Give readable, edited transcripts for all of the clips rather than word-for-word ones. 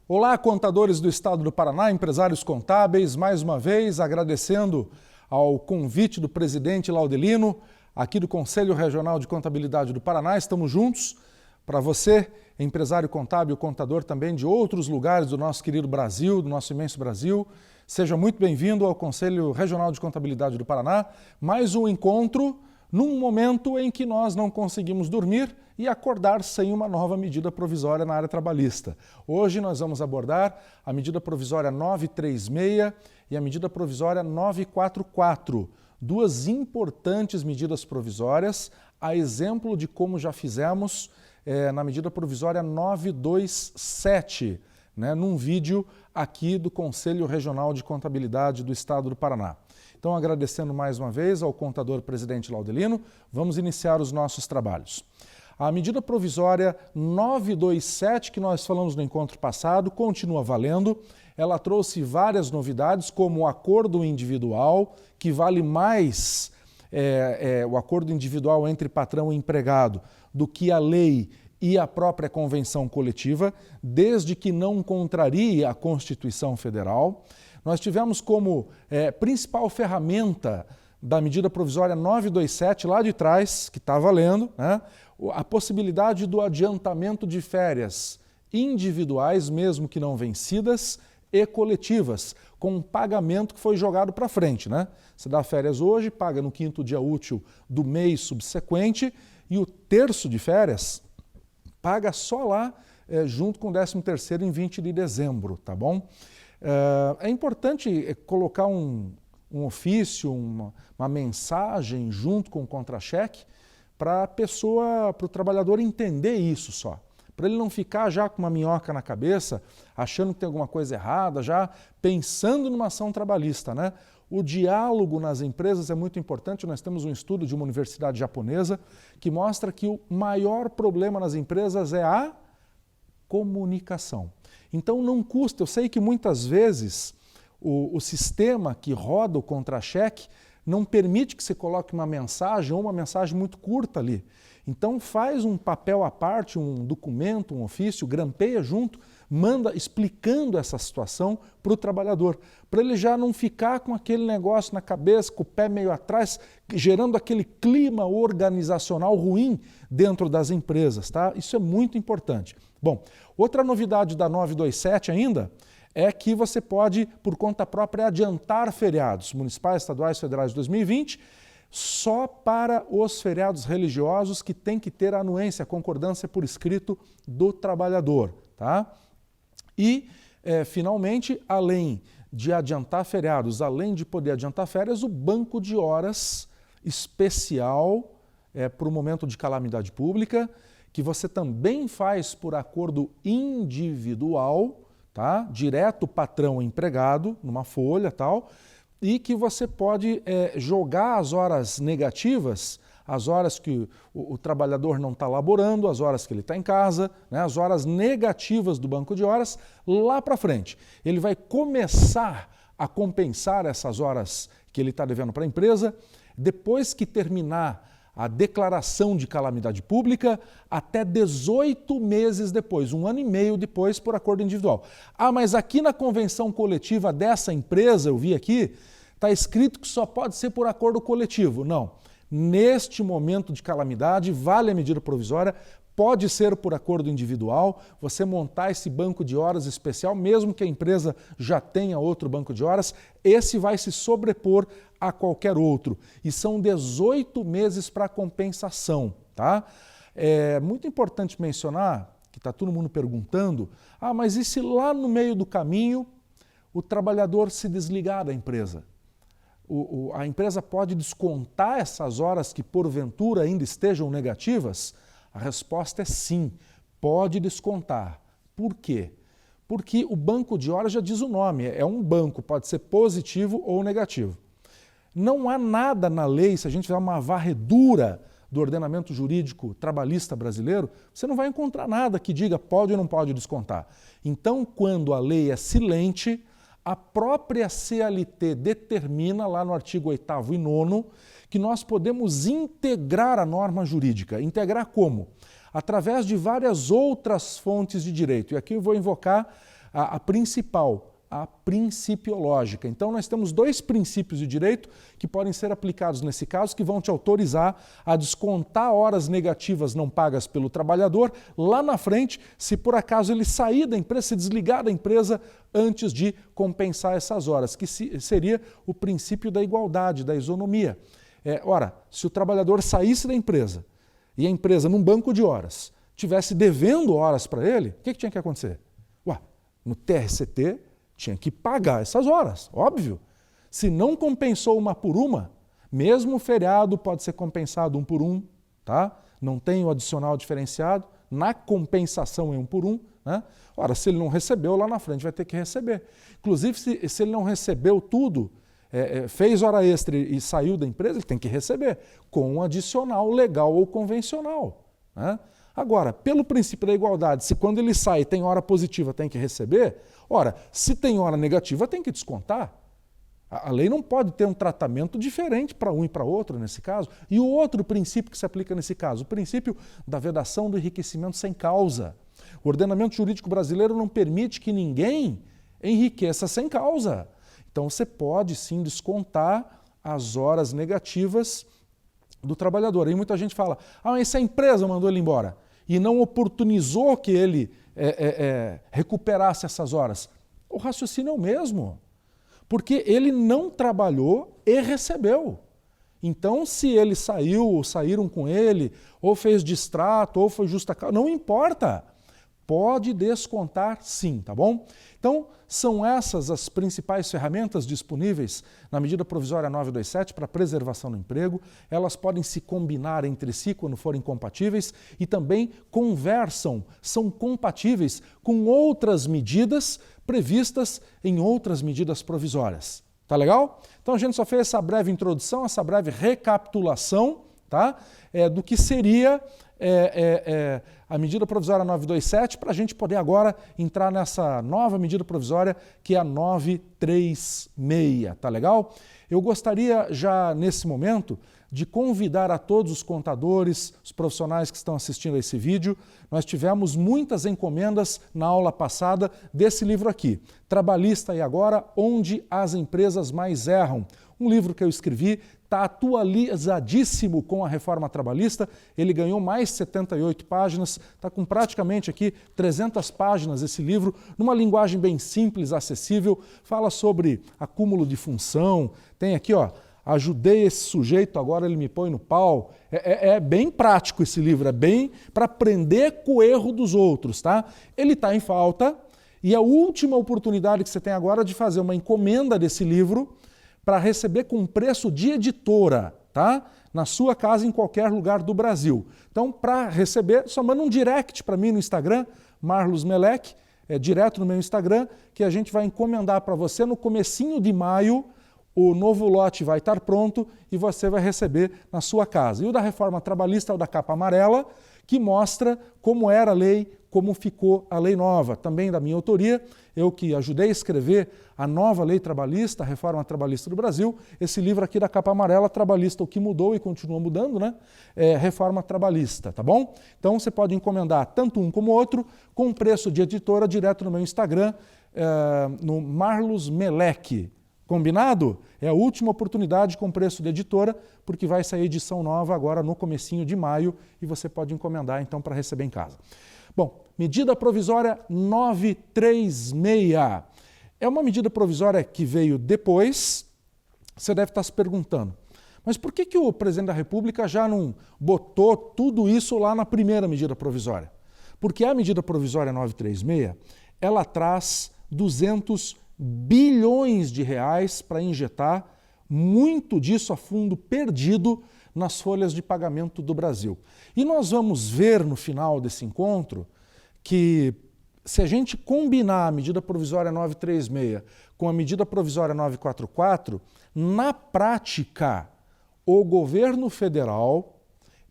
Olá, contadores do Estado do Paraná, empresários contábeis, mais uma vez agradecendo ao convite do presidente Laudelino, aqui do Conselho Regional de Contabilidade do Paraná. Estamos juntos para você, empresário contábil, contador também de outros lugares do nosso querido Brasil, do nosso imenso Brasil. Seja muito bem-vindo ao Conselho Regional de Contabilidade do Paraná. Mais um encontro num momento em que nós não conseguimos dormir e acordar sem uma nova medida provisória na área trabalhista. Hoje nós vamos abordar a medida provisória 936 e a medida provisória 944, duas importantes medidas provisórias, a exemplo de como já fizemos na medida provisória 927, num vídeo aqui do Conselho Regional de Contabilidade do Estado do Paraná. Então, agradecendo mais uma vez ao contador presidente Laudelino, vamos iniciar os nossos trabalhos. A medida provisória 927, que nós falamos no encontro passado, continua valendo. Ela trouxe várias novidades, como o acordo individual, que vale mais o acordo individual entre patrão e empregado do que a lei e a própria convenção coletiva, desde que não contrarie a Constituição Federal. Nós tivemos como principal ferramenta da medida provisória 927, lá de trás, que está valendo, a possibilidade do adiantamento de férias individuais, mesmo que não vencidas, e coletivas, com um pagamento que foi jogado para frente. Você dá férias hoje, paga no 5º dia útil do mês subsequente, e o terço de férias paga só lá, junto com o 13º em 20 de dezembro, tá bom? É importante colocar um ofício, uma mensagem junto com o contra-cheque para a pessoa, para o trabalhador entender isso só. Para ele não ficar já com uma minhoca na cabeça, achando que tem alguma coisa errada, já pensando numa ação trabalhista, O diálogo nas empresas é muito importante. Nós temos um estudo de uma universidade japonesa que mostra que o maior problema nas empresas é a comunicação. Então não custa, eu sei que muitas vezes o sistema que roda o contra-cheque não permite que você coloque uma mensagem ou uma mensagem muito curta ali. Então faz um papel à parte, um documento, um ofício, grampeia junto, manda explicando essa situação para o trabalhador, para ele já não ficar com aquele negócio na cabeça, com o pé meio atrás, gerando aquele clima organizacional ruim dentro das empresas, tá? Isso é muito importante. Bom, outra novidade da 927 ainda é que você pode, por conta própria, adiantar feriados municipais, estaduais, federais de 2020, só para os feriados religiosos que tem que ter a anuência, a concordância por escrito do trabalhador, tá? E, finalmente, além de adiantar feriados, além de poder adiantar férias, o banco de horas especial para o momento de calamidade pública, que você também faz por acordo individual, tá? Direto patrão-empregado, numa folha tal, e que você pode jogar as horas negativas, as horas que o trabalhador não está laborando, as horas que ele está em casa, as horas negativas do banco de horas, lá para frente. Ele vai começar a compensar essas horas que ele está devendo para a empresa, depois que terminar a declaração de calamidade pública, até 18 meses depois, 1 ano e meio depois, por acordo individual. Ah, mas aqui na convenção coletiva dessa empresa, eu vi aqui, está escrito que só pode ser por acordo coletivo. Não. Neste momento de calamidade, vale a medida provisória, pode ser por acordo individual, você montar esse banco de horas especial, mesmo que a empresa já tenha outro banco de horas, esse vai se sobrepor a qualquer outro. E são 18 meses para compensação, tá? É muito importante mencionar, que está todo mundo perguntando, mas e se lá no meio do caminho o trabalhador se desligar da empresa? A empresa pode descontar essas horas que porventura ainda estejam negativas? A resposta é sim, pode descontar. Por quê? Porque o banco de horas já diz o nome, é um banco, pode ser positivo ou negativo. Não há nada na lei, se a gente fizer uma varredura do ordenamento jurídico trabalhista brasileiro, você não vai encontrar nada que diga pode ou não pode descontar. Então, quando a lei é silente, a própria CLT determina, lá no artigo 8º e 9º, que nós podemos integrar a norma jurídica. Integrar como? Através de várias outras fontes de direito. E aqui eu vou invocar a principal, a principiológica. Então, nós temos dois princípios de direito que podem ser aplicados nesse caso, que vão te autorizar a descontar horas negativas não pagas pelo trabalhador lá na frente, se por acaso ele sair da empresa, se desligar da empresa antes de compensar essas horas, que seria o princípio da igualdade, da isonomia. Ora, se o trabalhador saísse da empresa e a empresa, num banco de horas, tivesse devendo horas para ele, o que tinha que acontecer? No TRCT, tinha que pagar essas horas, óbvio. Se não compensou uma por uma, mesmo o feriado pode ser compensado um por um, tá? Não tem o adicional diferenciado, na compensação é um por um, né? Ora, se ele não recebeu, lá na frente vai ter que receber. Inclusive, se ele não recebeu tudo, fez hora extra e saiu da empresa, ele tem que receber, com um adicional legal ou convencional, né? Agora, pelo princípio da igualdade, se quando ele sai tem hora positiva, tem que receber, ora, se tem hora negativa, tem que descontar. A lei não pode ter um tratamento diferente para um e para outro nesse caso. E o outro princípio que se aplica nesse caso, o princípio da vedação do enriquecimento sem causa. O ordenamento jurídico brasileiro não permite que ninguém enriqueça sem causa. Então você pode sim descontar as horas negativas do trabalhador. Aí muita gente fala, mas se a empresa mandou ele embora e não oportunizou que ele recuperasse essas horas. O raciocínio é o mesmo, porque ele não trabalhou e recebeu. Então, se ele saiu, ou saíram com ele, ou fez distrato, ou foi justa causa, não importa. Pode descontar sim, tá bom? Então, são essas as principais ferramentas disponíveis na medida provisória 927 para preservação do emprego. Elas podem se combinar entre si quando forem compatíveis e também conversam, são compatíveis com outras medidas previstas em outras medidas provisórias. Tá legal? Então a gente só fez essa breve introdução, essa breve recapitulação, tá? Do que seria a medida provisória 927, para a gente poder agora entrar nessa nova medida provisória que é a 936, tá legal? Eu gostaria já nesse momento de convidar a todos os contadores, os profissionais que estão assistindo a esse vídeo. Nós tivemos muitas encomendas na aula passada desse livro aqui, Trabalhista e Agora, Onde as Empresas Mais Erram. Um livro que eu escrevi, está atualizadíssimo com a reforma trabalhista, ele ganhou mais 78 páginas, está com praticamente aqui 300 páginas esse livro, numa linguagem bem simples, acessível, fala sobre acúmulo de função, tem aqui, ó, ajudei esse sujeito, agora ele me põe no pau. É bem prático esse livro, é bem para aprender com o erro dos outros, tá? Ele está em falta e a última oportunidade que você tem agora é de fazer uma encomenda desse livro para receber com preço de editora, tá? Na sua casa, em qualquer lugar do Brasil. Então, para receber, só manda um direct para mim no Instagram, Marlos Melec, direto no meu Instagram, que a gente vai encomendar para você no comecinho de maio. O novo lote vai estar pronto e você vai receber na sua casa. E o da reforma trabalhista é o da capa amarela, que mostra como era a lei, como ficou a lei nova. Também da minha autoria, eu que ajudei a escrever a nova lei trabalhista, a reforma trabalhista do Brasil. Esse livro aqui da capa amarela, Trabalhista, o que mudou e continua mudando, né? Reforma trabalhista, tá bom? Então você pode encomendar tanto um como o outro, com preço de editora, direto no meu Instagram, no Marlos Melec. Combinado? É a última oportunidade com preço de editora, porque vai sair edição nova agora no comecinho de maio e você pode encomendar então para receber em casa. Bom, medida provisória 936. É uma medida provisória que veio depois. Você deve estar se perguntando, mas por que o presidente da República já não botou tudo isso lá na primeira medida provisória? Porque a medida provisória 936, ela traz 200 bilhões de reais para injetar, muito disso a fundo perdido nas folhas de pagamento do Brasil. E nós vamos ver no final desse encontro que se a gente combinar a medida provisória 936 com a medida provisória 944, na prática, o governo federal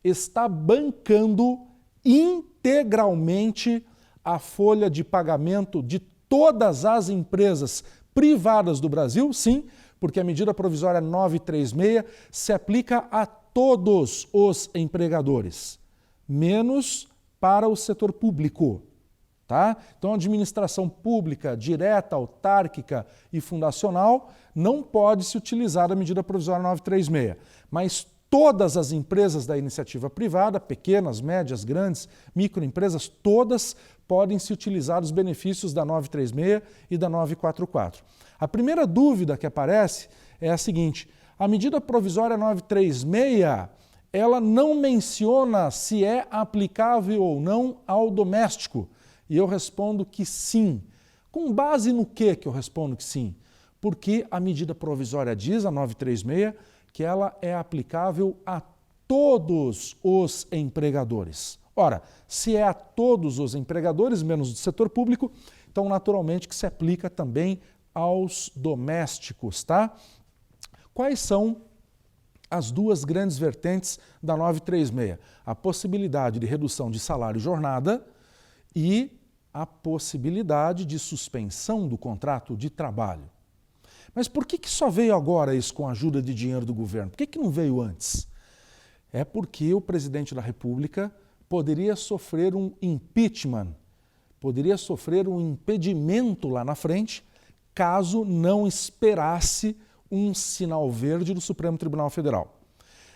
está bancando integralmente a folha de pagamento de todas as empresas privadas do Brasil, sim, porque a medida provisória 936 se aplica a todos os empregadores, menos para o setor público. Tá? Então, a administração pública, direta, autárquica e fundacional não pode se utilizar da medida provisória 936, mas todas as empresas da iniciativa privada, pequenas, médias, grandes, microempresas, todas podem se utilizar dos benefícios da 936 e da 944. A primeira dúvida que aparece é a seguinte: a medida provisória 936, ela não menciona se é aplicável ou não ao doméstico. E eu respondo que sim. Com base no que eu respondo que sim? Porque a medida provisória diz, a 936, que ela é aplicável a todos os empregadores. Ora, se é a todos os empregadores, menos do setor público, então naturalmente que se aplica também aos domésticos, tá? Quais são as duas grandes vertentes da 936? A possibilidade de redução de salário e jornada e a possibilidade de suspensão do contrato de trabalho. Mas por que só veio agora isso com a ajuda de dinheiro do governo? Por que não veio antes? É porque o presidente da República poderia sofrer um impeachment, poderia sofrer um impedimento lá na frente, caso não esperasse um sinal verde do Supremo Tribunal Federal.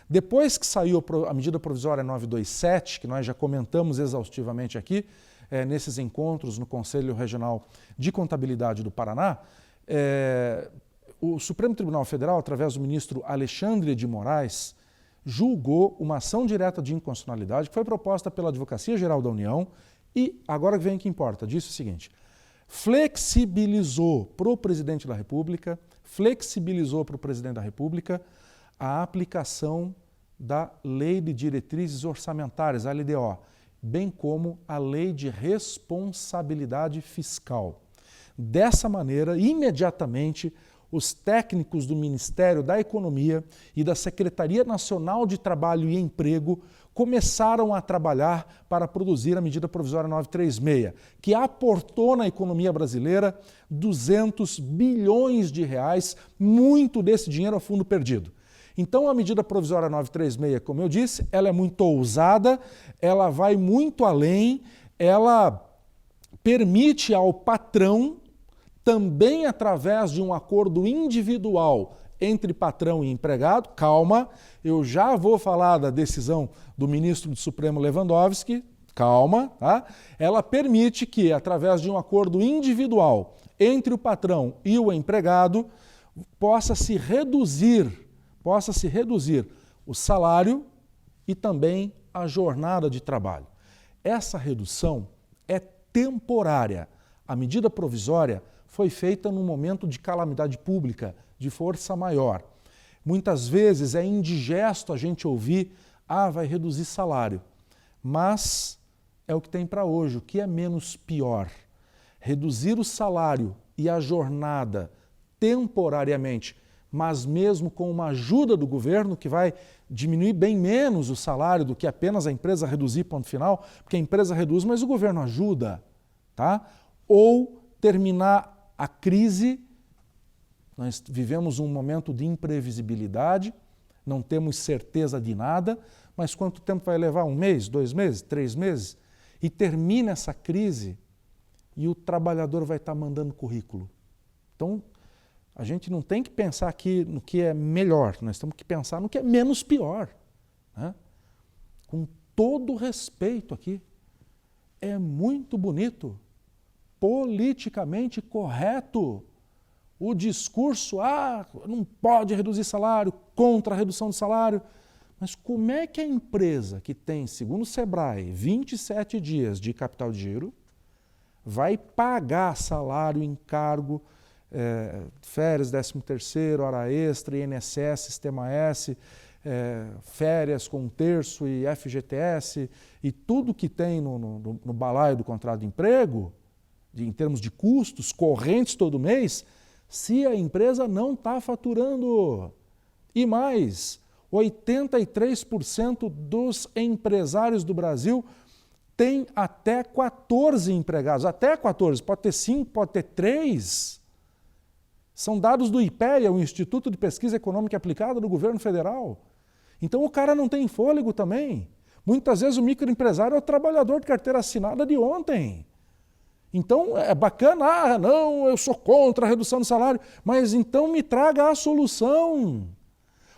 Depois que saiu a medida provisória 927, que nós já comentamos exaustivamente aqui, nesses encontros no Conselho Regional de Contabilidade do Paraná, o Supremo Tribunal Federal, através do ministro Alexandre de Moraes, julgou uma ação direta de inconstitucionalidade que foi proposta pela Advocacia Geral da União e, agora vem o que importa, disse o seguinte: flexibilizou para o presidente da República, a aplicação da Lei de Diretrizes Orçamentárias, a LDO, bem como a Lei de Responsabilidade Fiscal. Dessa maneira, imediatamente, os técnicos do Ministério da Economia e da Secretaria Nacional de Trabalho e Emprego começaram a trabalhar para produzir a medida provisória 936, que aportou na economia brasileira 200 bilhões de reais, muito desse dinheiro a fundo perdido. Então, a medida provisória 936, como eu disse, ela é muito ousada, ela vai muito além, ela permite ao patrão, também através de um acordo individual entre patrão e empregado, calma, eu já vou falar da decisão do ministro do Supremo Lewandowski, calma, tá? Ela permite que, através de um acordo individual entre o patrão e o empregado, possa se reduzir o salário e também a jornada de trabalho. Essa redução é temporária. A medida provisória foi feita num momento de calamidade pública, de força maior. Muitas vezes é indigesto a gente ouvir, vai reduzir salário. Mas é o que tem para hoje, o que é menos pior? Reduzir o salário e a jornada temporariamente, mas mesmo com uma ajuda do governo, que vai diminuir bem menos o salário do que apenas a empresa reduzir, ponto final, porque a empresa reduz, mas o governo ajuda, tá? Ou terminar a crise. Nós vivemos um momento de imprevisibilidade, não temos certeza de nada, mas quanto tempo vai levar? 1 mês, 2 meses, 3 meses? E termina essa crise e o trabalhador vai estar mandando currículo. Então, a gente não tem que pensar aqui no que é melhor, nós temos que pensar no que é menos pior, né? Com todo respeito aqui. É muito bonito, politicamente correto, o discurso, não pode reduzir salário, contra a redução de salário. Mas como é que a empresa que tem, segundo o Sebrae, 27 dias de capital de giro, vai pagar salário, encargo, férias, 13º, hora extra, INSS, Sistema S, férias com 1/3 e FGTS e tudo que tem no balaio do contrato de emprego, em termos de custos correntes todo mês, se a empresa não está faturando? E mais, 83% dos empresários do Brasil têm até 14 empregados. Até 14, pode ter 5, pode ter 3. São dados do IPEA, o Instituto de Pesquisa Econômica Aplicada do Governo Federal. Então o cara não tem fôlego também. Muitas vezes o microempresário é o trabalhador de carteira assinada de ontem. Então é bacana, não, eu sou contra a redução do salário, mas então me traga a solução.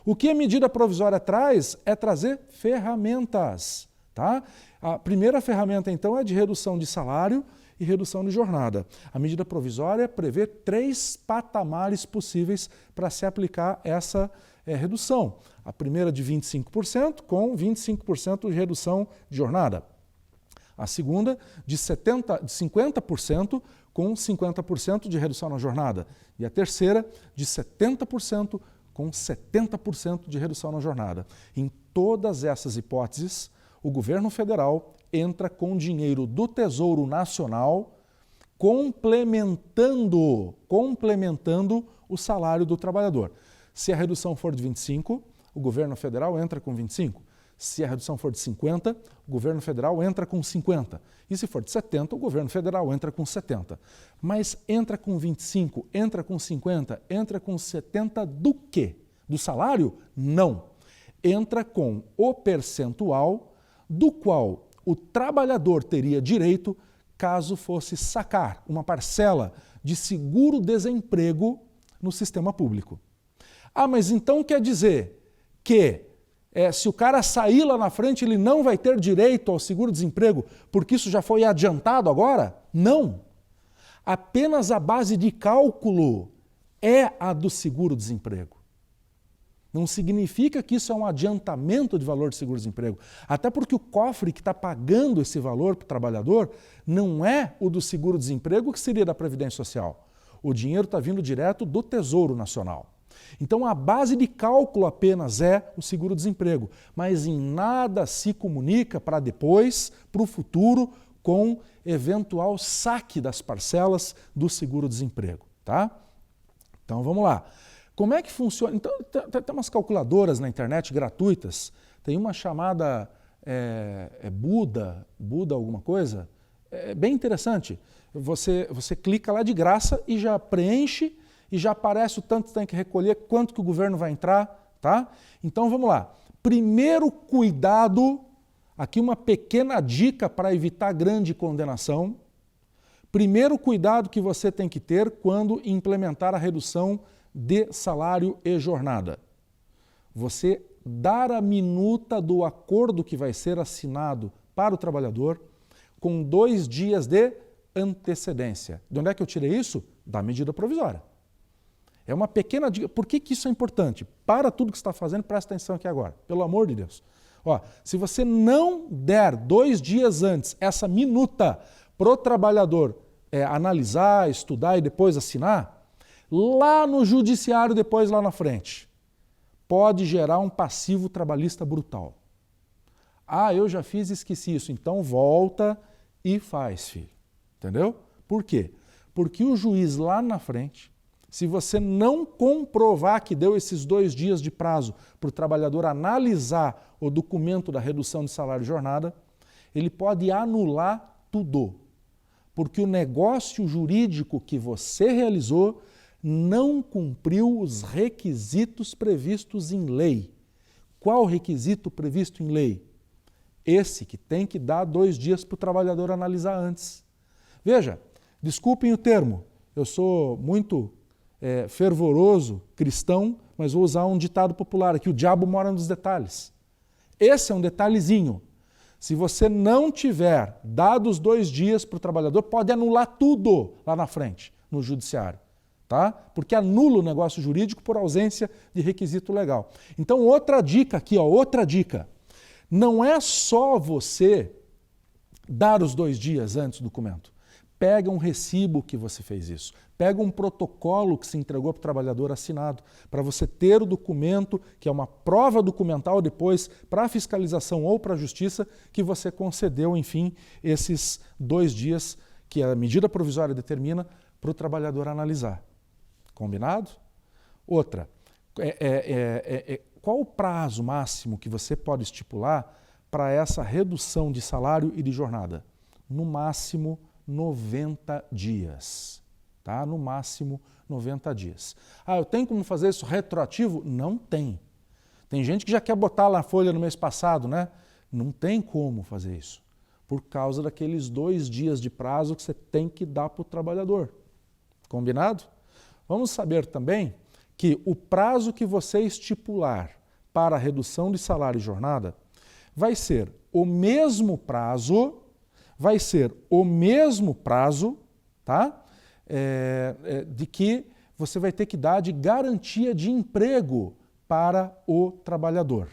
O que a medida provisória traz é trazer ferramentas, tá? A primeira ferramenta, então, é de redução de salário e redução de jornada. A medida provisória prevê 3 patamares possíveis para se aplicar essa redução. A primeira de 25%, com 25% de redução de jornada. A segunda de 50%, com 50% de redução na jornada. E a terceira de 70%, com 70% de redução na jornada. Em todas essas hipóteses, o governo federal entra com dinheiro do Tesouro Nacional complementando o salário do trabalhador. Se a redução for de 25, o governo federal entra com 25. Se a redução for de 50, o governo federal entra com 50. E se for de 70, o governo federal entra com 70. Mas entra com 25, entra com 50, entra com 70 do quê? Do salário? Não. Entra com o percentual do qual o trabalhador teria direito caso fosse sacar uma parcela de seguro-desemprego no sistema público. Ah, mas então quer dizer que se o cara sair lá na frente, ele não vai ter direito ao seguro-desemprego, porque isso já foi adiantado agora? Não. Apenas a base de cálculo é a do seguro-desemprego. Não significa que isso é um adiantamento de valor de seguro-desemprego. Até porque o cofre que está pagando esse valor para o trabalhador não é o do seguro-desemprego, que seria da Previdência Social. O dinheiro está vindo direto do Tesouro Nacional. Então a base de cálculo apenas é o seguro-desemprego, mas em nada se comunica para depois, para o futuro, com eventual saque das parcelas do seguro-desemprego, tá? Então vamos lá. Como é que funciona? Então tem umas calculadoras na internet gratuitas, tem uma chamada Buda alguma coisa, é bem interessante. Você clica lá de graça e já preenche e já aparece o tanto que tem que recolher, quanto que o governo vai entrar, tá? Então vamos lá. Primeiro cuidado, aqui uma pequena dica para evitar grande condenação. Primeiro cuidado que você tem que ter quando implementar a redução de salário e jornada. Você dar a minuta do acordo que vai ser assinado para o trabalhador com 2 dias de antecedência. De onde é que eu tirei isso? Da medida provisória. É uma pequena dica. Por que isso é importante? Para tudo que você está fazendo, presta atenção aqui agora. Pelo amor de Deus. Ó, se você não der 2 dias antes essa minuta para o trabalhador analisar, estudar e depois assinar, lá no judiciário, depois lá na frente, pode gerar um passivo trabalhista brutal. Ah, eu já fiz e esqueci isso. Então volta e faz, filho. Entendeu? Por quê? Porque o juiz lá na frente, se você não comprovar que deu esses 2 dias de prazo para o trabalhador analisar o documento da redução de salário e jornada, ele pode anular tudo. Porque o negócio jurídico que você realizou não cumpriu os requisitos previstos em lei. Qual requisito previsto em lei? Esse que tem que dar 2 dias para o trabalhador analisar antes. Veja, desculpem o termo, eu sou muito fervoroso, cristão, mas vou usar um ditado popular aqui, o diabo mora nos detalhes. Esse é um detalhezinho. Se você não tiver dado os 2 dias para o trabalhador, pode anular tudo lá na frente, no judiciário. Tá? Porque anula o negócio jurídico por ausência de requisito legal. Então, outra dica aqui, outra dica. Não é só você dar os 2 dias antes do documento. Pega um recibo que você fez isso. Pega um protocolo que se entregou para o trabalhador assinado, para você ter o documento, que é uma prova documental depois para a fiscalização ou para a justiça, que você concedeu, enfim, esses 2 dias que a medida provisória determina para o trabalhador analisar. Combinado? Outra, qual o prazo máximo que você pode estipular para essa redução de salário e de jornada? No máximo 90 dias. Tá? No máximo 90 dias. Ah, eu tenho como fazer isso retroativo? Não tem. Tem gente que já quer botar lá a folha no mês passado, né? Não tem como fazer isso. por causa daqueles 2 dias de prazo que você tem que dar para o trabalhador. Combinado? Vamos saber também que o prazo que você estipular para a redução de salário e jornada vai ser o mesmo prazo, tá? De que você vai ter que dar de garantia de emprego para o trabalhador.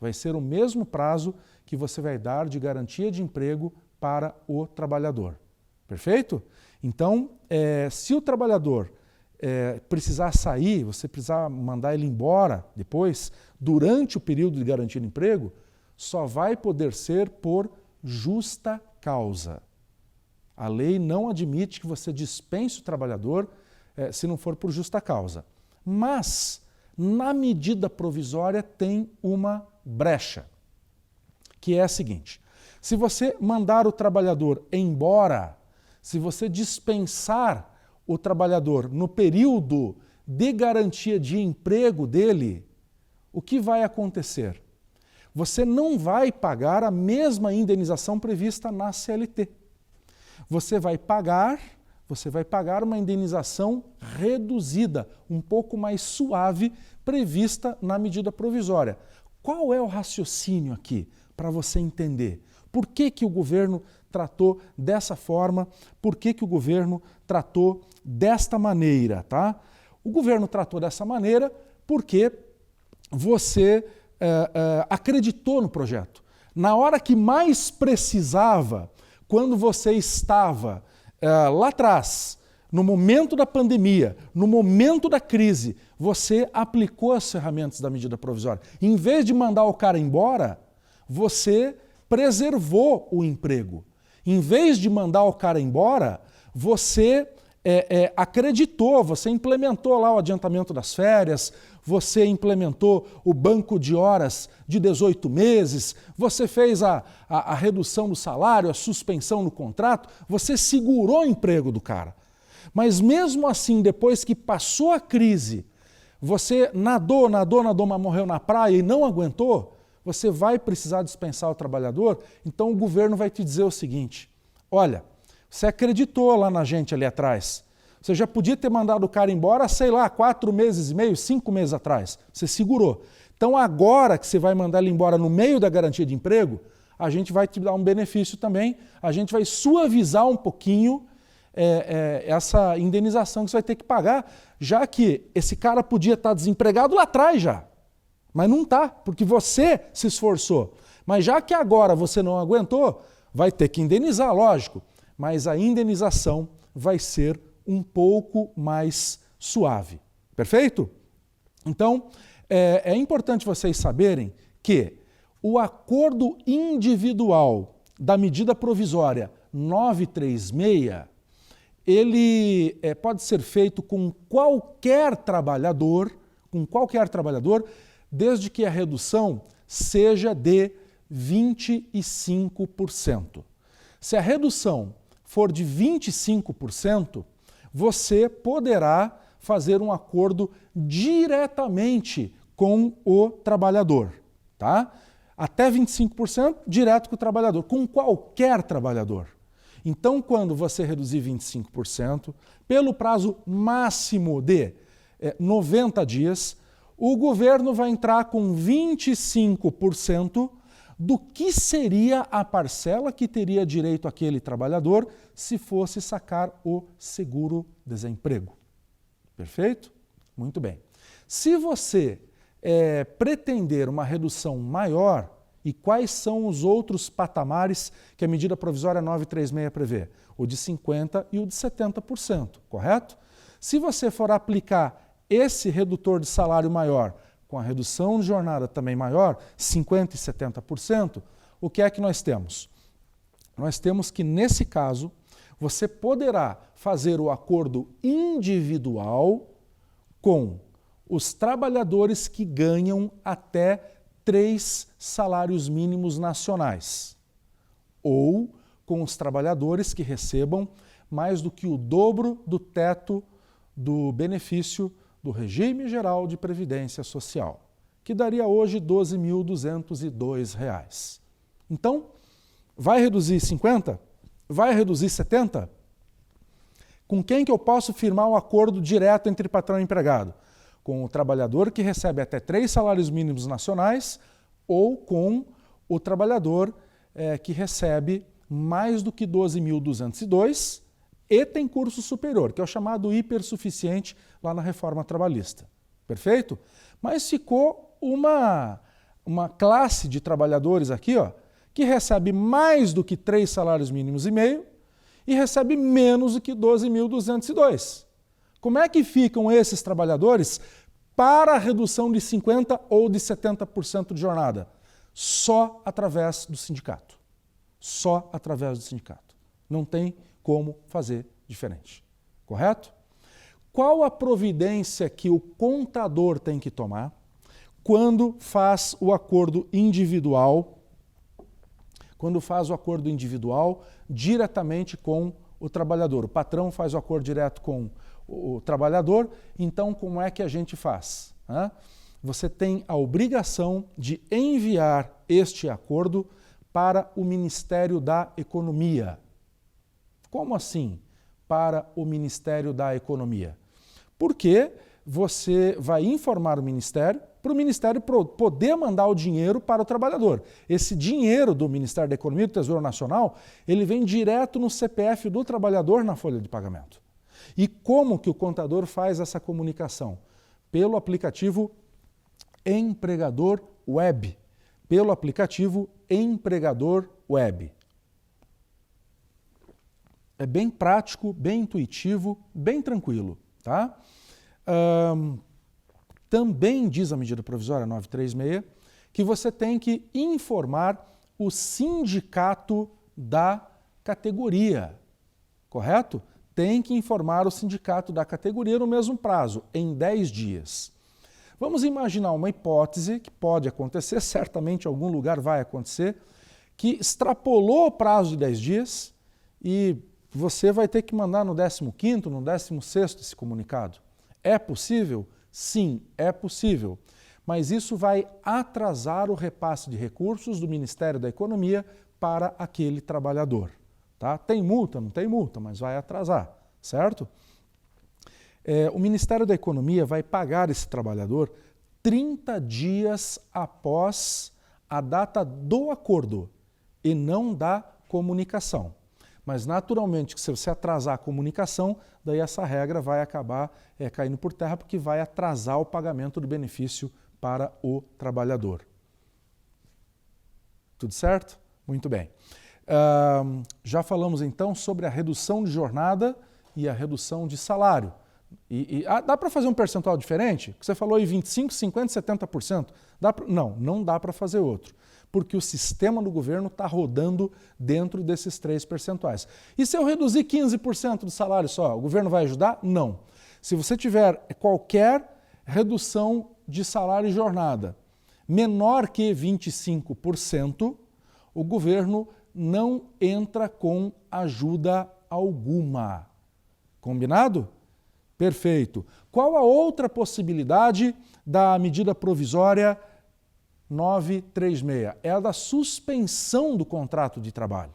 Vai ser o mesmo prazo que você vai dar de garantia de emprego para o trabalhador. Perfeito? Então, se o trabalhador precisar sair, você precisar mandar ele embora depois, durante o período de garantia de emprego, só vai poder ser por justa causa. A lei não admite que você dispense o trabalhador se não for por justa causa. Mas, na medida provisória, tem uma brecha, que é a seguinte: se você mandar o trabalhador embora, se você dispensar o trabalhador no período de garantia de emprego dele, o que vai acontecer? Você não vai pagar a mesma indenização prevista na CLT. Você vai pagar uma indenização reduzida, um pouco mais suave, prevista na medida provisória. Qual é o raciocínio aqui, para você entender? Por que que o governo tratou dessa forma? Por que que o governo tratou desta maneira, tá? O governo tratou dessa maneira porque você acreditou no projeto. Na hora que mais precisava, quando você estava lá atrás, no momento da pandemia, no momento da crise, você aplicou as ferramentas da medida provisória. Em vez de mandar o cara embora, você preservou o emprego. Em vez de mandar o cara embora, você acreditou, você implementou lá o adiantamento das férias, você implementou o banco de horas de 18 meses, você fez a redução do salário, a suspensão no contrato, você segurou o emprego do cara. Mas mesmo assim, depois que passou a crise, você nadou, mas morreu na praia e não aguentou, você vai precisar dispensar o trabalhador, então o governo vai te dizer o seguinte: olha, você acreditou lá na gente ali atrás, você já podia ter mandado o cara embora, sei lá, 4 meses e meio, 5 meses atrás, você segurou. Então agora que você vai mandar ele embora no meio da garantia de emprego, a gente vai te dar um benefício também, a gente vai suavizar um pouquinho essa indenização que você vai ter que pagar, já que esse cara podia estar desempregado lá atrás já. Mas não está, porque você se esforçou. Mas já que agora você não aguentou, vai ter que indenizar, lógico. Mas a indenização vai ser um pouco mais suave. Perfeito? Então, é importante vocês saberem que o acordo individual da medida provisória 936, ele pode ser feito com qualquer trabalhador, desde que a redução seja de 25%. Se a redução for de 25%, você poderá fazer um acordo diretamente com o trabalhador, tá? Até 25% direto com o trabalhador, com qualquer trabalhador. Então, quando você reduzir 25%, pelo prazo máximo de 90 dias, o governo vai entrar com 25% do que seria a parcela que teria direito aquele trabalhador se fosse sacar o seguro-desemprego. Perfeito? Muito bem. Se você pretender uma redução maior, e quais são os outros patamares que a medida provisória 936 prevê? O de 50% e o de 70%, correto? Se você for aplicar esse redutor de salário maior com a redução de jornada também maior, 50% e 70%, o que é que nós temos? Nós temos que, nesse caso, você poderá fazer o acordo individual com os trabalhadores que ganham até 3 salários mínimos nacionais, ou com os trabalhadores que recebam mais do que o dobro do teto do benefício do Regime Geral de Previdência Social, que daria hoje R$ 12.202. Então, Vai reduzir 50? Vai reduzir 70? Com quem que eu posso firmar um acordo direto entre patrão e empregado? Com o trabalhador que recebe até 3 salários mínimos nacionais ou com o trabalhador que recebe mais do que 12.202 e tem curso superior, que é o chamado hipersuficiente lá na reforma trabalhista. Perfeito? Mas ficou uma classe de trabalhadores aqui, ó, que recebe mais do que 3 salários mínimos e meio e recebe menos do que 12.202. Como é que ficam esses trabalhadores para a redução de 50% ou de 70% de jornada? Só através do sindicato. Só através do sindicato. Não tem como fazer diferente. Correto? Qual a providência que o contador tem que tomar quando faz o acordo individual? Quando faz o acordo individual diretamente com o trabalhador. O patrão faz o acordo direto com o trabalhador, então como é que a gente faz? Você tem a obrigação de enviar este acordo para o Ministério da Economia. Como assim? Para o Ministério da Economia? Porque você vai informar o Ministério, para o Ministério poder mandar o dinheiro para o trabalhador. Esse dinheiro do Ministério da Economia e do Tesouro Nacional, ele vem direto no CPF do trabalhador na folha de pagamento. E como que o contador faz essa comunicação? Pelo aplicativo Empregador Web. Pelo aplicativo Empregador Web. É bem prático, bem intuitivo, bem tranquilo, tá? Também diz a medida provisória 936 que você tem que informar o sindicato da categoria, correto? Tem que informar o sindicato da categoria no mesmo prazo, em 10 dias. Vamos imaginar uma hipótese que pode acontecer, certamente em algum lugar vai acontecer, que extrapolou o prazo de 10 dias e você vai ter que mandar no 15º, no 16º esse comunicado. É possível? Sim, é possível. Mas isso vai atrasar o repasse de recursos do Ministério da Economia para aquele trabalhador. Tá? Tem multa? Não tem multa, mas vai atrasar, certo? O Ministério da Economia vai pagar esse trabalhador 30 dias após a data do acordo e não da comunicação. Mas, naturalmente, que se você atrasar a comunicação, daí essa regra vai acabar caindo por terra, porque vai atrasar o pagamento do benefício para o trabalhador. Tudo certo? Muito bem. Já falamos, então, sobre a redução de jornada e a redução de salário. Dá para fazer um percentual diferente? Você falou aí 25%, 50%, 70%. Não dá para fazer outro. Porque o sistema do governo está rodando dentro desses 3 percentuais. E se eu reduzir 15% do salário só, o governo vai ajudar? Não. Se você tiver qualquer redução de salário e jornada menor que 25%, o governo não entra com ajuda alguma. Combinado? Perfeito. Qual a outra possibilidade da medida provisória 936? É a da suspensão do contrato de trabalho.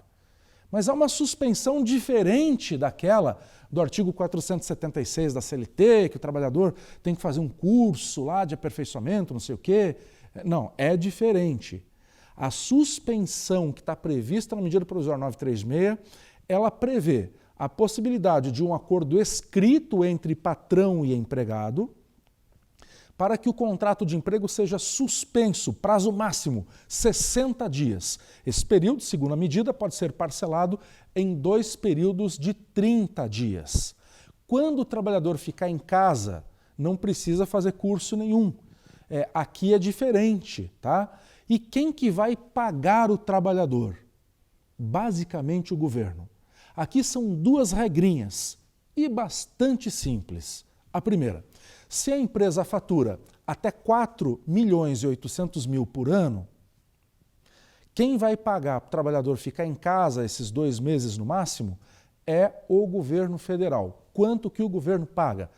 Mas é uma suspensão diferente daquela do artigo 476 da CLT, que o trabalhador tem que fazer um curso lá de aperfeiçoamento, não sei o quê. Não, é diferente. A suspensão que está prevista na medida provisória 936, ela prevê a possibilidade de um acordo escrito entre patrão e empregado para que o contrato de emprego seja suspenso, prazo máximo, 60 dias. Esse período, segundo a medida, pode ser parcelado em 2 períodos de 30 dias. Quando o trabalhador ficar em casa, não precisa fazer curso nenhum. Aqui é diferente, tá? E quem que vai pagar o trabalhador? Basicamente o governo. Aqui são 2 regrinhas e bastante simples. A primeira, se a empresa fatura até 4.800.000 por ano, quem vai pagar para o trabalhador ficar em casa esses 2 meses no máximo é o governo federal. Quanto que o governo paga?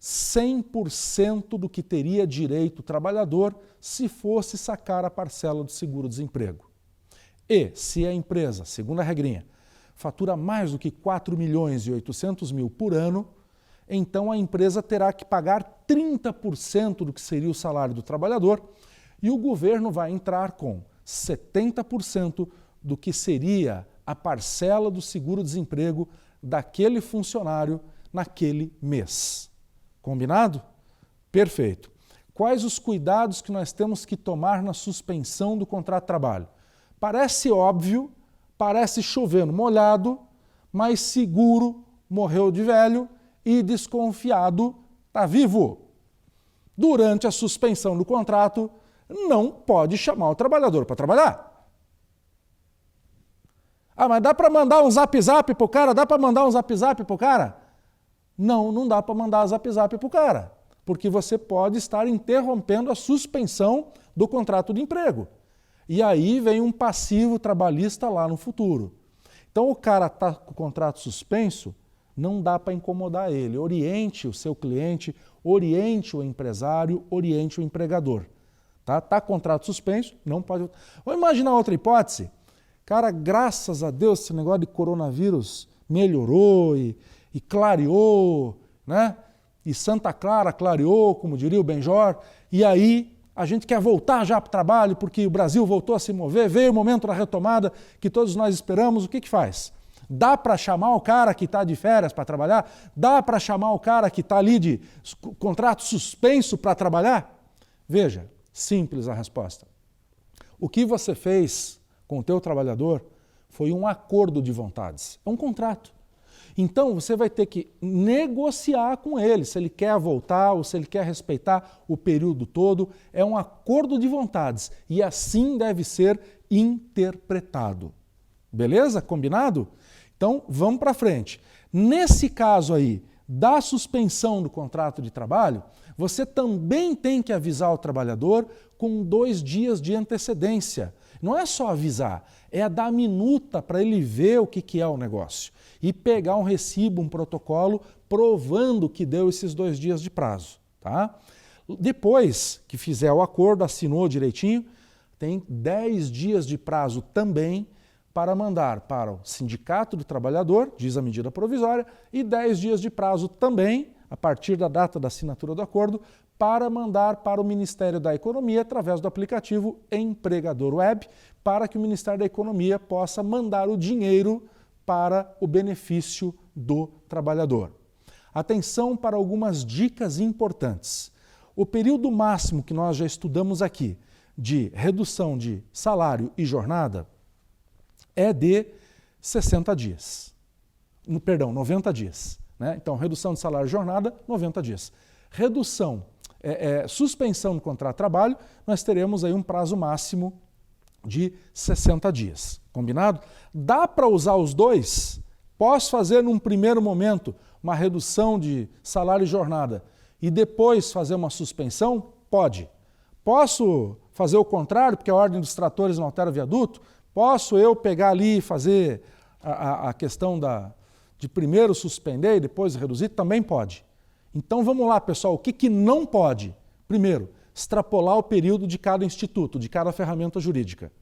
100% do que teria direito o trabalhador se fosse sacar a parcela do seguro-desemprego. E se a empresa, segunda regrinha, fatura mais do que 4.800.000 por ano, então a empresa terá que pagar 30% do que seria o salário do trabalhador e o governo vai entrar com 70% do que seria a parcela do seguro-desemprego daquele funcionário naquele mês. Combinado? Perfeito. Quais os cuidados que nós temos que tomar na suspensão do contrato de trabalho? Parece óbvio, parece chovendo molhado, mas seguro morreu de velho e desconfiado está vivo. Durante a suspensão do contrato, não pode chamar o trabalhador para trabalhar. Ah, mas dá para mandar um zap-zap para o cara? Dá para mandar um zap-zap para o cara? Não, não dá para mandar zap-zap para o cara, porque você pode estar interrompendo a suspensão do contrato de emprego. E aí vem um passivo trabalhista lá no futuro. Então o cara está com o contrato suspenso, não dá para incomodar ele. Oriente o seu cliente, oriente o empresário, oriente o empregador. Tá contrato suspenso, não pode... Vamos imaginar outra hipótese. Cara, graças a Deus esse negócio de coronavírus melhorou e clareou, né? E Santa Clara clareou, como diria o Benjor, e aí a gente quer voltar já para o trabalho porque o Brasil voltou a se mover, veio o momento da retomada que todos nós esperamos, o que faz? Dá para chamar o cara que está de férias para trabalhar? Dá para chamar o cara que está ali de contrato suspenso para trabalhar? Veja, simples a resposta. O que você fez com o teu trabalhador foi um acordo de vontades, é um contrato. Então você vai ter que negociar com ele, se ele quer voltar ou se ele quer respeitar o período todo, é um acordo de vontades e assim deve ser interpretado. Beleza? Combinado? Então vamos para frente. Nesse caso aí, da suspensão do contrato de trabalho, você também tem que avisar o trabalhador com 2 dias de antecedência. Não é só avisar, é dar minuta para ele ver o que é o negócio e pegar um recibo, um protocolo, provando que deu esses 2 dias de prazo. Tá? Depois que fizer o acordo, assinou direitinho, tem 10 dias de prazo também para mandar para o Sindicato do Trabalhador, diz a medida provisória, e 10 dias de prazo também, a partir da data da assinatura do acordo, para mandar para o Ministério da Economia através do aplicativo Empregador Web, para que o Ministério da Economia possa mandar o dinheiro para o benefício do trabalhador. Atenção para algumas dicas importantes. O período máximo que nós já estudamos aqui de redução de salário e jornada é de 60 dias. Perdão, 90 dias. Né? Então, redução de salário e jornada, 90 dias. Suspensão do contrato de trabalho, nós teremos aí um prazo máximo de 60 dias. Combinado? Dá para usar os dois? Posso fazer num primeiro momento uma redução de salário e jornada e depois fazer uma suspensão? Pode. Posso fazer o contrário, porque a ordem dos tratores não altera o viaduto? Posso eu pegar ali e fazer a questão de primeiro suspender e depois reduzir? Também pode. Então vamos lá, pessoal, o que não pode? Primeiro, extrapolar o período de cada instituto, de cada ferramenta jurídica.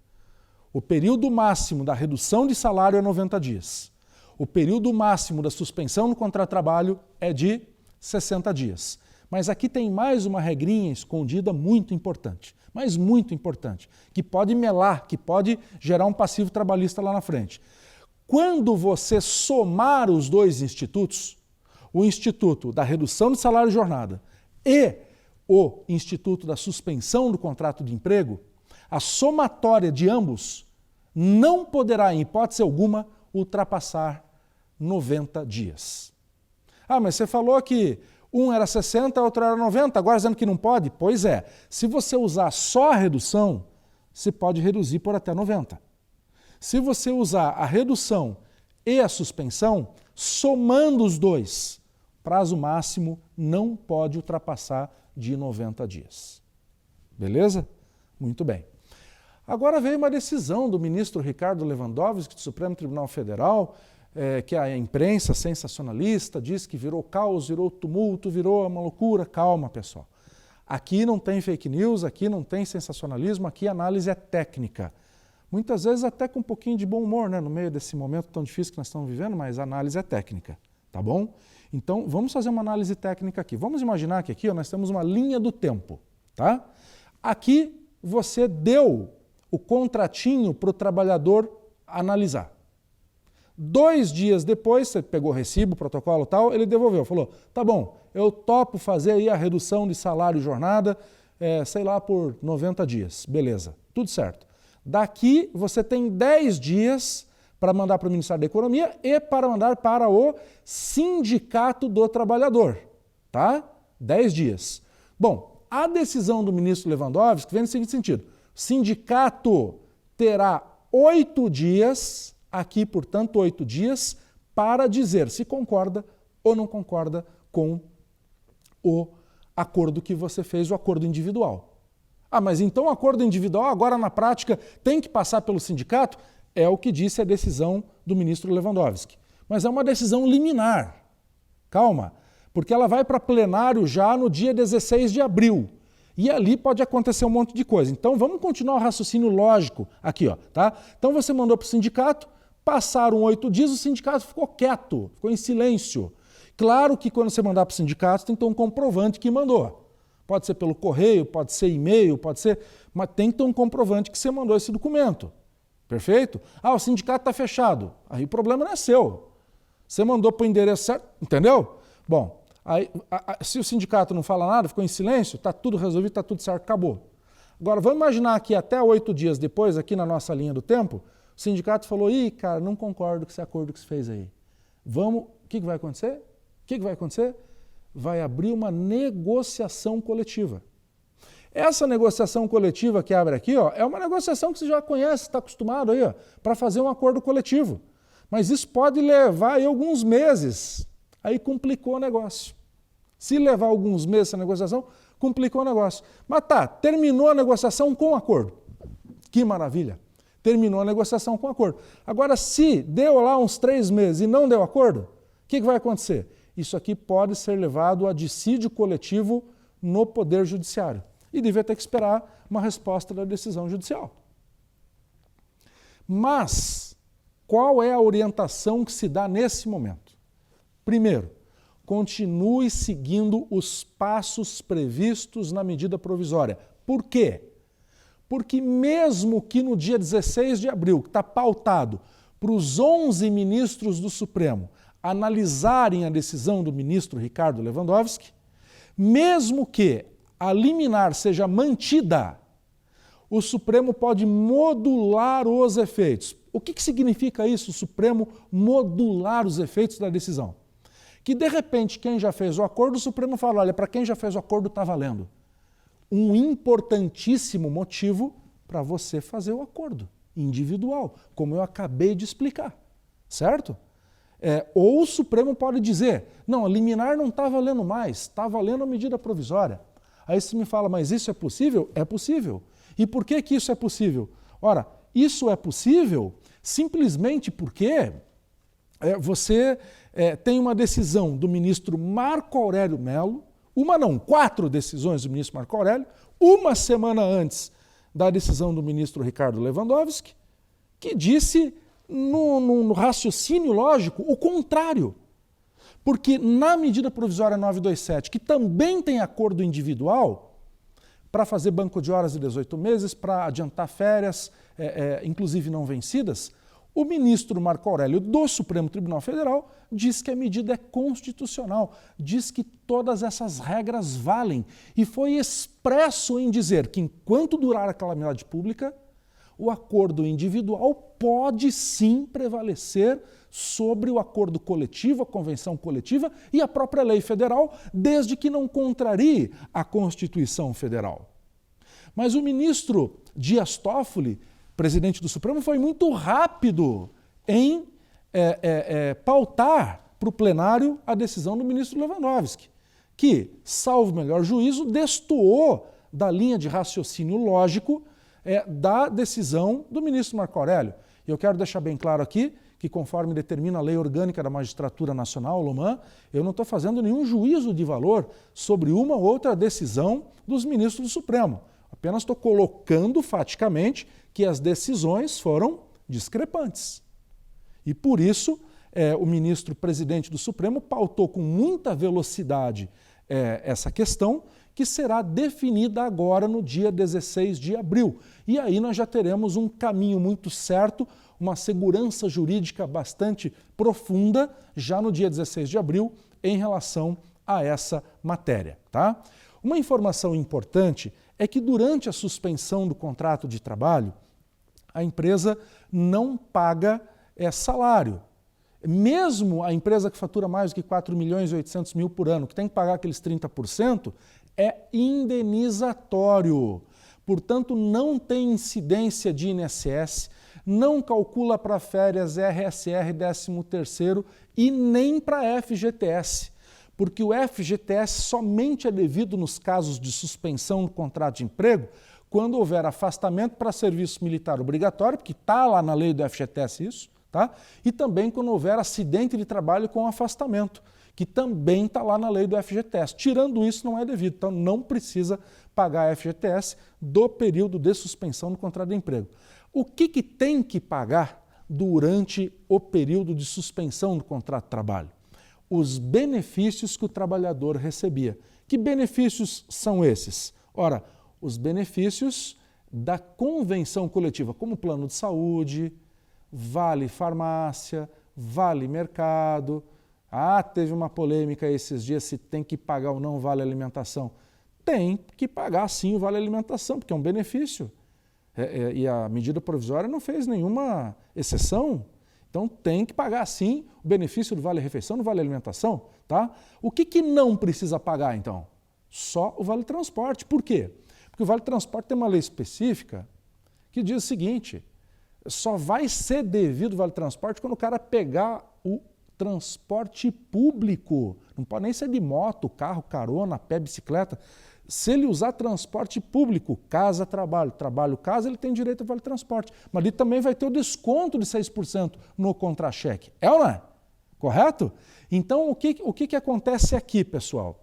O período máximo da redução de salário é 90 dias. O período máximo da suspensão no contrato de trabalho é de 60 dias. Mas aqui tem mais uma regrinha escondida muito importante, mas muito importante, que pode melar, que pode gerar um passivo trabalhista lá na frente. Quando você somar os dois institutos, o Instituto da Redução de Salário e Jornada e o Instituto da Suspensão do Contrato de Emprego, a somatória de ambos não poderá, em hipótese alguma, ultrapassar 90 dias. Ah, mas você falou que um era 60, outro era 90, agora dizendo que não pode? Pois é, se você usar só a redução, você pode reduzir por até 90. Se você usar a redução e a suspensão, somando os dois, prazo máximo não pode ultrapassar de 90 dias. Beleza? Muito bem. Agora veio uma decisão do ministro Ricardo Lewandowski, do Supremo Tribunal Federal, que a imprensa sensacionalista diz que virou caos, virou tumulto, virou uma loucura. Calma, pessoal. Aqui não tem fake news, aqui não tem sensacionalismo, aqui a análise é técnica. muitas vezes até com um pouquinho de bom humor, né? No meio desse momento tão difícil que nós estamos vivendo, mas a análise é técnica, tá bom? Então, vamos fazer uma análise técnica aqui. Vamos imaginar que aqui nós temos uma linha do tempo, tá? Aqui você deu o contratinho para o trabalhador analisar. 2 dias depois, você pegou o recibo, protocolo e tal, ele devolveu, falou, tá bom, eu topo fazer aí a redução de salário e jornada, sei lá, por 90 dias, beleza, tudo certo. Daqui você tem 10 dias para mandar para o Ministério da Economia e para mandar para o Sindicato do Trabalhador, tá? 10 dias. Bom, a decisão do ministro Lewandowski vem no seguinte sentido, o sindicato terá 8 dias, aqui, portanto, 8 dias, para dizer se concorda ou não concorda com o acordo que você fez, o acordo individual. Ah, mas então o acordo individual agora na prática tem que passar pelo sindicato? É o que disse a decisão do ministro Lewandowski. Mas é uma decisão liminar. Calma, porque ela vai para plenário já no dia 16 de abril. E ali pode acontecer um monte de coisa. Então vamos continuar o raciocínio lógico aqui, ó, tá? Então você mandou para o sindicato, passaram 8 dias, o sindicato ficou quieto, ficou em silêncio. Claro que quando você mandar para o sindicato tem que ter um comprovante que mandou. Pode ser pelo correio, pode ser e-mail, pode ser... Mas tem que ter um comprovante que você mandou esse documento. Perfeito? Ah, o sindicato está fechado. Aí o problema não é seu. Você mandou para o endereço certo, entendeu? Bom, aí, se o sindicato não fala nada, ficou em silêncio, está tudo resolvido, está tudo certo, acabou. Agora, vamos imaginar que até 8 dias depois, aqui na nossa linha do tempo, o sindicato falou, ih, cara, não concordo com esse acordo que você fez aí. Vamos, o que vai acontecer? O que vai acontecer? Vai abrir uma negociação coletiva. Essa negociação coletiva que abre aqui, ó, é uma negociação que você já conhece, está acostumado aí, para fazer um acordo coletivo. Mas isso pode levar aí alguns meses. Aí complicou o negócio. Se levar alguns meses essa negociação, complicou o negócio. Mas tá, terminou a negociação com acordo. Que maravilha. Terminou a negociação com acordo. Agora, se deu lá uns 3 meses e não deu acordo, o que vai acontecer? Isso aqui pode ser levado a dissídio coletivo no Poder Judiciário. E devia ter que esperar uma resposta da decisão judicial. Mas, qual é a orientação que se dá nesse momento? Primeiro, continue seguindo os passos previstos na medida provisória. Por quê? Porque mesmo que no dia 16 de abril, que está pautado para os 11 ministros do Supremo analisarem a decisão do ministro Ricardo Lewandowski, mesmo que a liminar seja mantida, o Supremo pode modular os efeitos. O que significa isso, o Supremo modular os efeitos da decisão? Que, de repente, quem já fez o acordo, o Supremo fala, olha, para quem já fez o acordo está valendo. Um importantíssimo motivo para você fazer o acordo individual, como eu acabei de explicar, certo? Ou o Supremo pode dizer, não, a liminar não está valendo mais, está valendo a medida provisória. Aí você me fala, mas isso é possível? É possível. E por que isso é possível? Ora, isso é possível simplesmente porque você tem uma decisão do ministro Marco Aurélio Mello, 4 decisões do ministro Marco Aurélio, uma semana antes da decisão do ministro Ricardo Lewandowski, que disse, no raciocínio lógico, o contrário. Porque na medida provisória 927, que também tem acordo individual, para fazer banco de horas de 18 meses, para adiantar férias, inclusive não vencidas, o ministro Marco Aurélio do Supremo Tribunal Federal diz que a medida é constitucional, diz que todas essas regras valem e foi expresso em dizer que enquanto durar a calamidade pública, o acordo individual pode sim prevalecer sobre o acordo coletivo, a convenção coletiva e a própria lei federal, desde que não contrarie a Constituição Federal. Mas o ministro Dias Toffoli, presidente do Supremo, foi muito rápido em pautar para o plenário a decisão do ministro Lewandowski, que, salvo melhor juízo, destoou da linha de raciocínio lógico da decisão do ministro Marco Aurélio. E eu quero deixar bem claro aqui que, conforme determina a Lei Orgânica da Magistratura Nacional, LOMAN, eu não estou fazendo nenhum juízo de valor sobre uma ou outra decisão dos ministros do Supremo. Apenas estou colocando faticamente que as decisões foram discrepantes. E por isso, o ministro presidente do Supremo pautou com muita velocidade essa questão, que será definida agora no dia 16 de abril. E aí nós já teremos um caminho muito certo, uma segurança jurídica bastante profunda, já no dia 16 de abril, em relação a essa matéria. Tá? Uma informação importante é que durante a suspensão do contrato de trabalho, a empresa não paga salário. Mesmo a empresa que fatura mais do que 4.800.000 por ano, que tem que pagar aqueles 30%, é indenizatório. Portanto, não tem incidência de INSS, não calcula para férias, RSR, 13º e nem para FGTS, porque o FGTS somente é devido nos casos de suspensão do contrato de emprego quando houver afastamento para serviço militar obrigatório, porque está lá na lei do FGTS isso, tá? E também quando houver acidente de trabalho com afastamento, que também está lá na lei do FGTS. Tirando isso, não é devido, então não precisa pagar FGTS do período de suspensão do contrato de emprego. O que tem que pagar durante o período de suspensão do contrato de trabalho? Os benefícios que o trabalhador recebia. Que benefícios são esses? Ora, os benefícios da convenção coletiva, como plano de saúde, vale farmácia, vale mercado. Teve uma polêmica esses dias se tem que pagar ou não o vale alimentação. Tem que pagar sim o vale alimentação, porque é um benefício. E a medida provisória não fez nenhuma exceção. Então tem que pagar sim o benefício do vale refeição, do vale alimentação. Tá? O que não precisa pagar então? Só o vale transporte. Por quê? Porque o vale transporte tem uma lei específica que diz o seguinte: só vai ser devido o vale transporte quando o cara pegar o transporte público. Não pode nem ser de moto, carro, carona, pé, bicicleta. Se ele usar transporte público, casa, trabalho, trabalho, casa, ele tem direito ao vale transporte. Mas ele também vai ter o desconto de 6% no contra-cheque. É ou não é? Correto? Então, o que acontece aqui, pessoal?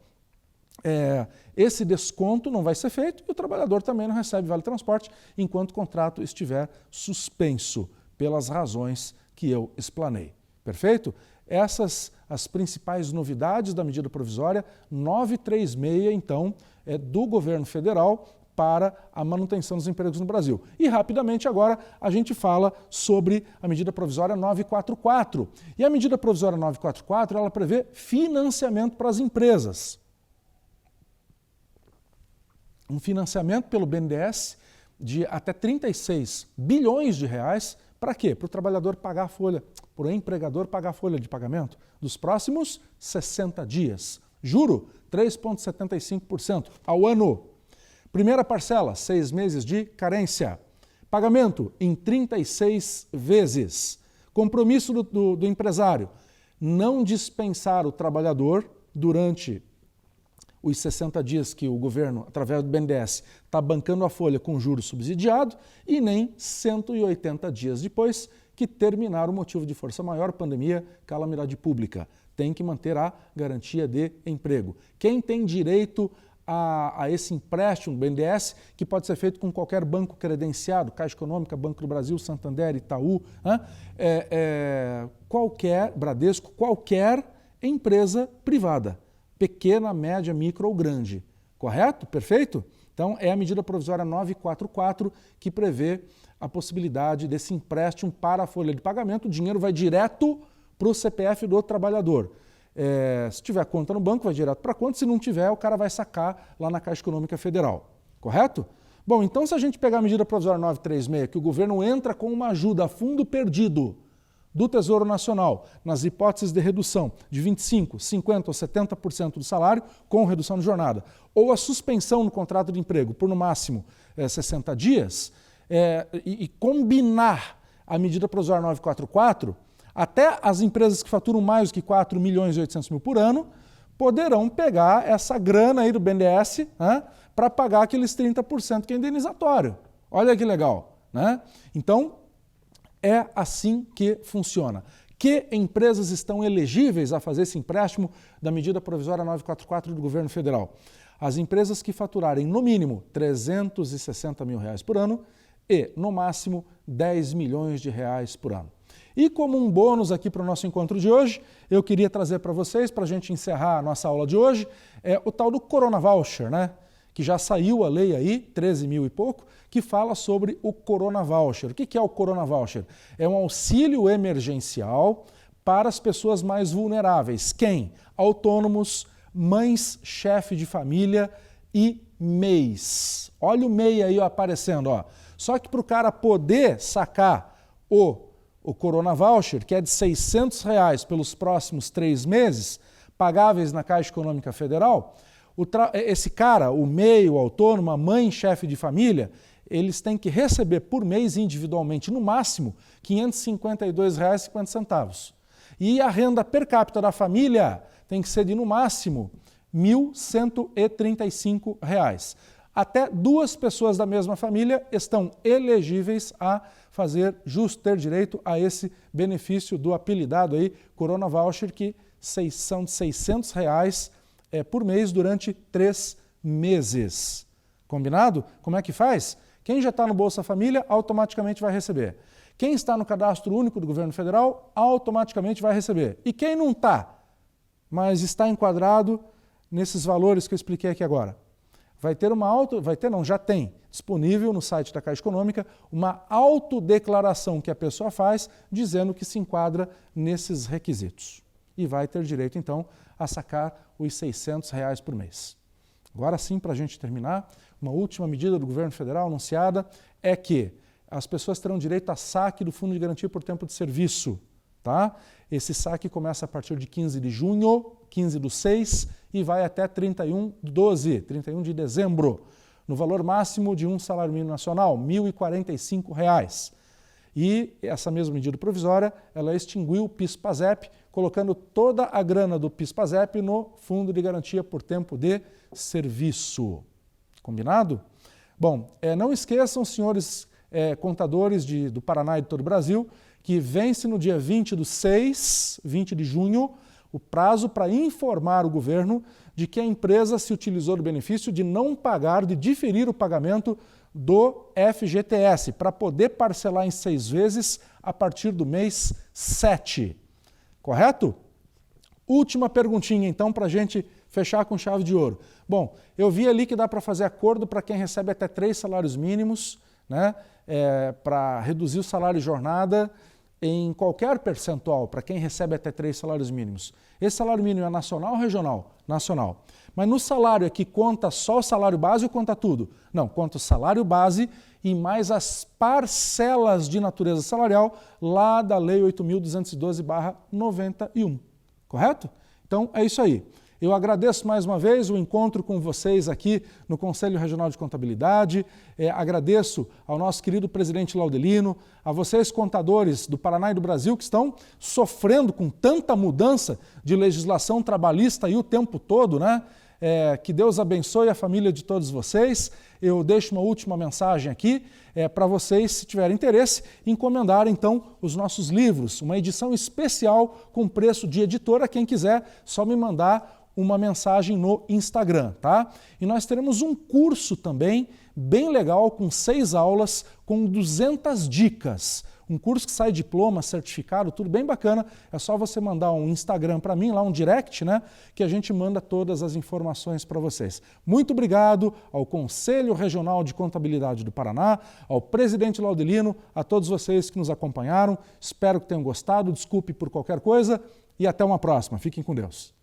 Esse desconto não vai ser feito e o trabalhador também não recebe vale transporte enquanto o contrato estiver suspenso, pelas razões que eu explanei. Perfeito? Essas as principais novidades da medida provisória 936, então, do governo federal para a manutenção dos empregos no Brasil. E rapidamente agora a gente fala sobre a medida provisória 944. E a medida provisória 944, ela prevê financiamento para as empresas. Um financiamento pelo BNDES de até 36 bilhões de reais. Para quê? Para o trabalhador pagar a folha, para o empregador pagar a folha de pagamento dos próximos 60 dias. Juro, 3,75% ao ano. Primeira parcela, 6 meses de carência. Pagamento em 36 vezes. Compromisso do empresário, não dispensar o trabalhador durante os 60 dias que o governo, através do BNDES, está bancando a folha com juros subsidiado e nem 180 dias depois que terminar o motivo de força maior, pandemia, calamidade pública. Tem que manter a garantia de emprego. Quem tem direito a esse empréstimo do BNDES, que pode ser feito com qualquer banco credenciado, Caixa Econômica, Banco do Brasil, Santander, Itaú, qualquer, Bradesco, qualquer empresa privada. Pequena, média, micro ou grande. Correto? Perfeito? Então, é a medida provisória 944 que prevê a possibilidade desse empréstimo para a folha de pagamento. O dinheiro vai direto para o CPF do trabalhador. Se tiver conta no banco, vai direto para a conta. Se não tiver, o cara vai sacar lá na Caixa Econômica Federal. Correto? Bom, então se a gente pegar a medida provisória 936, que o governo entra com uma ajuda a fundo perdido do Tesouro Nacional, nas hipóteses de redução de 25%, 50% ou 70% do salário, com redução de jornada, ou a suspensão no contrato de emprego por no máximo 60 dias, e combinar a medida provisória 944, até as empresas que faturam mais do que 4.800.000 por ano poderão pegar essa grana aí do BNDES para pagar aqueles 30% que é indenizatório. Olha que legal, né? Então, é assim que funciona. Que empresas estão elegíveis a fazer esse empréstimo da medida provisória 944 do governo federal? as empresas que faturarem no mínimo R$360 mil por ano e no máximo R$10 milhões por ano. E como um bônus aqui para o nosso encontro de hoje, eu queria trazer para vocês, para a gente encerrar a nossa aula de hoje, o tal do Corona Voucher, né? Que já saiu a lei aí, 13 mil e pouco, que fala sobre o Corona Voucher. O que é o Corona Voucher? É um auxílio emergencial para as pessoas mais vulneráveis. Quem? Autônomos, mães, chefe de família e MEIs. Olha o MEI aí aparecendo, ó. Só que para o cara poder sacar o Corona Voucher, que é de R$600 pelos próximos 3 meses, pagáveis na Caixa Econômica Federal, esse cara, o MEI, o autônomo, a mãe, chefe de família, eles têm que receber por mês individualmente, no máximo, R$ 552,50. E a renda per capita da família tem que ser de, no máximo, R$ 1.135. Até 2 pessoas da mesma família estão elegíveis a ter direito a esse benefício do apelidado aí, Corona Voucher, que são de R$600 por mês durante 3 meses. Combinado? Como é que faz? Quem já está no Bolsa Família automaticamente vai receber. Quem está no Cadastro Único do Governo Federal automaticamente vai receber. E quem não está, mas está enquadrado nesses valores que eu expliquei aqui agora, já tem disponível no site da Caixa Econômica uma autodeclaração que a pessoa faz dizendo que se enquadra nesses requisitos. E vai ter direito, então, a sacar os R$600 por mês. Agora sim, para a gente terminar, uma última medida do governo federal anunciada é que as pessoas terão direito a saque do Fundo de Garantia por Tempo de Serviço. Tá? Esse saque começa a partir de 15 de junho, 15/6, e vai até 31 de dezembro, no valor máximo de um salário mínimo nacional, R$ 1.045. E essa mesma medida provisória, ela extinguiu o PIS/PASEP, colocando toda a grana do PIS/PASEP no Fundo de Garantia por Tempo de Serviço. Combinado? Bom, não esqueçam, senhores contadores do Paraná e de todo o Brasil, que vence no dia 20 de junho, o prazo para informar o governo de que a empresa se utilizou do benefício de não pagar, de diferir o pagamento do FGTS, para poder parcelar em 6 vezes a partir do mês 7. Correto? Última perguntinha, então, para a gente fechar com chave de ouro. Bom, eu vi ali que dá para fazer acordo para quem recebe até 3 salários mínimos, né, para reduzir o salário de jornada em qualquer percentual, para quem recebe até 3 salários mínimos. Esse salário mínimo é nacional ou regional? Nacional. Mas no salário aqui conta só o salário base ou conta tudo? Não, conta o salário base e mais as parcelas de natureza salarial lá da Lei 8.212/91. Correto? Então é isso aí. Eu agradeço mais uma vez o encontro com vocês aqui no Conselho Regional de Contabilidade, agradeço ao nosso querido presidente Laudelino, a vocês contadores do Paraná e do Brasil que estão sofrendo com tanta mudança de legislação trabalhista aí o tempo todo, né? Que Deus abençoe a família de todos vocês. Eu deixo uma última mensagem aqui para vocês, se tiverem interesse, encomendar então os nossos livros, uma edição especial com preço de editora. Quem quiser, só me mandar uma mensagem no Instagram, tá? E nós teremos um curso também bem legal com 6 aulas com 200 dicas. Um curso que sai diploma, certificado, tudo bem bacana. É só você mandar um Instagram para mim, lá um direct, né? Que a gente manda todas as informações para vocês. Muito obrigado ao Conselho Regional de Contabilidade do Paraná, ao presidente Laudelino, a todos vocês que nos acompanharam. Espero que tenham gostado, desculpe por qualquer coisa e até uma próxima. Fiquem com Deus.